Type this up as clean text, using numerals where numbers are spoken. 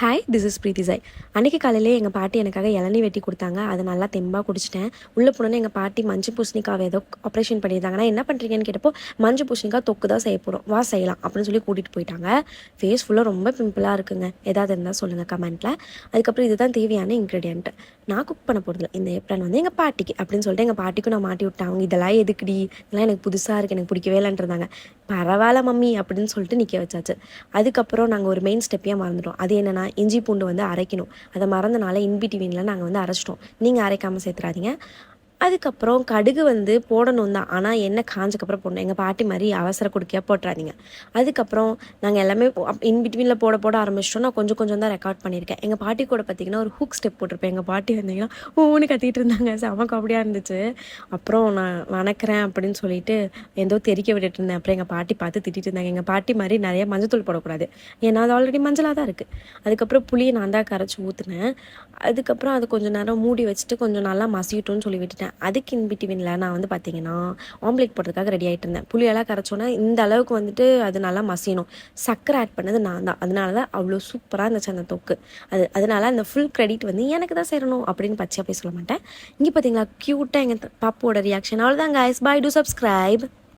Hi, this is பிரீத்தி சாய். அன்றைக்கி காலையிலே எங்கள் பாட்டி எனக்காக இளநீ வெட்டி கொடுத்தாங்க. அதை நல்லா தெம்பாக குடிச்சிட்டேன். உள்ளே போனோன்னே எங்கள் பாட்டி மஞ்சள் பூசணிக்காவை ஏதோ ஆப்ரேஷன் பண்ணியிருந்தாங்க. நான் என்ன பண்ணுறீங்கன்னு கேட்டப்போ, மஞ்சள் பூசணிக்காய் தொக்கு தான் செய்ய போகிறோம், வா செய்யலாம் அப்படின்னு சொல்லி கூட்டிகிட்டு போயிட்டாங்க. ஃபேஸ் ஃபுல்லாக ரொம்ப பிம்பிளாக இருக்குங்க. ஏதாவது இருந்தால் சொல்லுங்கள் கமெண்ட்டில். அதுக்கப்புறம் இதுதான் தேவையான இன்க்ரீடியன்ட். நான் குக் பண்ண போகிறதில்ல, இந்த ஏப்ரன் வந்து எங்கள் பாட்டிக்கு அப்படின்னு சொல்லிட்டு எங்கள் பாட்டிக்கும் நான் மாட்டி விட்டேன். அவங்க இதெல்லாம் எதுக்குடி, இதெல்லாம் எனக்கு புதுசாக இருக்குது, எனக்கு பிடிக்கவே இல்லைன்றாங்க. பரவாயில்ல மம்மி அப்படின்னு சொல்லிட்டு நிற்க வச்சாச்சு. அதுக்கப்புறம் நாங்கள் ஒரு மெயின் ஸ்டெப்பையாக மறந்துட்டோம். அது என்னென்னா, இஞ்சி பூண்டு வந்து அரைக்கணும். அதை மறந்தனால இன்பிட்வீனில் நாங்கள் வந்து அரைச்சிட்டோம். நீங்கள் அரைக்காமல் சேர்த்துறாதீங்க. அதுக்கப்புறம் கடுகு வந்து போடணும் தான், ஆனால் எண்ணெய் காஞ்சக்கப்புறம் போடணும். எங்கள் பாட்டி மாதிரி அவசர குடுக்கையாக போட்டுறாதீங்க. அதுக்கப்புறம் நாங்கள் எல்லாமே இன்பிட்வீனில் போட ஆரம்பிச்சிட்டோம். நான் கொஞ்சம் கொஞ்சம் தான் ரெக்கார்ட் பண்ணியிருக்கேன். எங்கள் பாட்டி கூட பார்த்திங்கன்னா ஒரு ஹூக் ஸ்டெப் போட்டிருப்பேன். எங்கள் பாட்டி வந்தீங்கன்னா ஊன்னு கத்திட்டு இருந்தாங்க. செம காமெடியாக இருந்துச்சு. அப்புறம் நான் வணக்கிறேன் அப்படின்னு சொல்லிட்டு ஏதோ தெறிக்க விட்டுட்டு இருந்தேன். அப்புறம் எங்கள் பாட்டி பார்த்து திட்டிட்டு இருந்தாங்க. எங்கள் பாட்டி மாதிரி நிறைய மஞ்சத்தூள் போடக்கூடாது, ஏன்னா அது ஆல்ரெடி மஞ்சளாக தான் இருக்குது. அதுக்கப்புறம் புளியை நான் தான் கரைச்சி ஊற்றுனேன். அதுக்கப்புறம் அது கொஞ்சம் நேரம் மூடி வச்சுட்டு கொஞ்சம் நல்லா மசிட்டோன்னு சொல்லி விட்டுட்டேன். அதுக்கு இன்பிட்வீனில் நான் வந்து பார்த்திங்கன்னா ஆம்லேட் போடுறதுக்காக ரெடி ஆகிட்டு இருந்தேன். புளியெல்லாம் கரைச்சோன்னா இந்த அளவுக்கு வந்துட்டு அது நல்லா மசியணும். சர்க்கரை ஆட் பண்ணது நான் தான், அதனால தான் அவ்வளோ சூப்பராக இருந்துச்சு அந்த தொக்கு. அதனால அந்த ஃபுல் க்ரெடிட் வந்து எனக்கு தான் சேரணும் அப்படின்னு பச்சையாக போய் சொல்ல மாட்டேன். இங்கே பார்த்தீங்களா க்யூட்டாக எங்கள் பாப்போட ரியாக்ஷன். அவ்வளோதான் கைஸ், பாய், டூ சப்ஸ்கிரைப்.